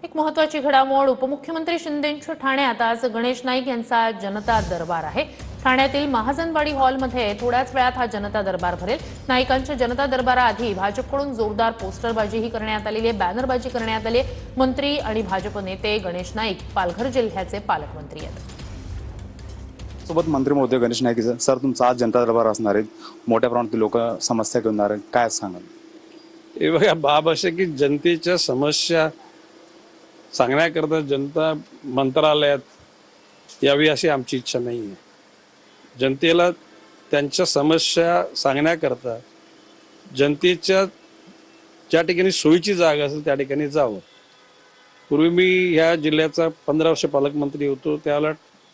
एक महत्त्वाची घडामोड उपमुख्यमंत्री शिंदेंच्या ठाण्यात आज गणेश नाईक यांचा जनता दरबार आहे। ठाण्यातील महाजनवाडी हॉलमध्ये थोड्याच वेळात हा जनता दरबार भरेल। नाईकांच्या जनता दरबाराआधी भाजपकडून जोरदार पोस्टरबाजीही करण्यात आलेली आहे, बॅनरबाजी करण्यात आली आहे। मंत्री आणि भाजप नेते गणेश नाईक पालघर जिल्ह्याचे पालकमंत्री आहेत। सोबत मंत्री महोदय गणेश नाईक सर, तुमचा आज जनता दरबार असणार आहे, मोठ्या प्रमाणात लोक समस्या घेऊन येणार आहेत, काय सांगाल? हे बघा, बाब असे की जनतेच्या समस्या सांगण्याकरता जनता मंत्रालयात यावी अशी आमची इच्छा नाही आहे। जनतेला त्यांच्या समस्या सांगण्याकरता जनतेच्या ज्या ठिकाणी सोयीची जागा असेल त्या ठिकाणी जावं। पूर्वी मी ह्या जिल्ह्याचा 15 वर्ष पालकमंत्री होतो, त्यावेळेला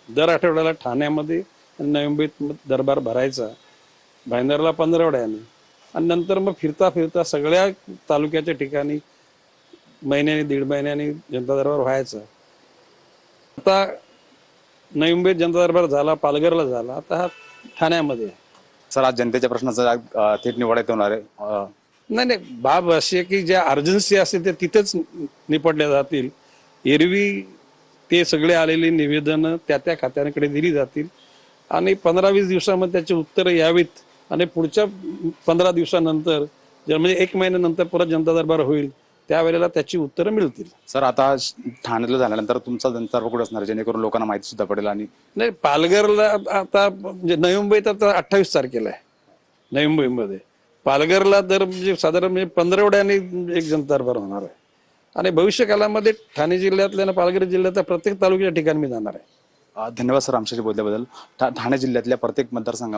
दर आठवड्याला ठाण्यामध्ये आणि नवी मुंबईत दरबार भरायचा, भाईंदरला 15 आणि नंतर मग फिरता फिरता सगळ्या तालुक्याच्या ठिकाणी महिन्यानी 1.5 महिन्यानी जनता दरबार व्हायचा। आता नवी मुंबईत जनता दरबार झाला, पालघरला झाला, आता हा ठाण्यामध्ये। सर, आज जनतेच्या प्रश्नाचा थेट निवाडा होणार आहे? नाही, बाब अशी आहे की ज्या अर्जन्सी असते ते तिथेच निपटल्या जातील। एरवी ते सगळे आलेली निवेदनं त्या खात्यांकडे दिली जातील आणि 15-20 दिवसामध्ये त्याची उत्तरं यावीत आणि पुढच्या 15 दिवसानंतर म्हणजे 1 महिन्यानंतर परत जनता दरबार होईल, त्यावेळेला त्याची उत्तरं मिळतील। सर, आता ठाण्याला झाल्यानंतर तुमचा जनता दरबार कुठे असणार, जेणेकरून लोकांना माहिती सुद्धा पडेल? आणि नाही, पालघरला आता म्हणजे नवी मुंबईत आता 28 तारखेला आहे नवी मुंबईमध्ये, पालघरला तर म्हणजे साधारण म्हणजे 15 एक जनता दरबार होणार आहे आणि भविष्य काळामध्ये ठाणे जिल्ह्यातल्या आणि पालघर जिल्ह्यातल्या प्रत्येक तालुक्याच्या ठिकाणी मी जाणार आहे। धन्यवाद सर आमच्याशी बोलल्याबद्दल। ठाणे जिल्ह्यातल्या प्रत्येक मतदारसंघ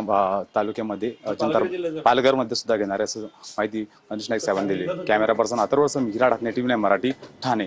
तालुक्यामध्ये जनता पालघरमध्ये सुद्धा घेणार आहे असं माहिती गणेश नाईक साहेबांनी दिली। कॅमेरा पर्सन अथर्व हिरा ढाकणे, टीव्ही 9 मराठी, ठाणे।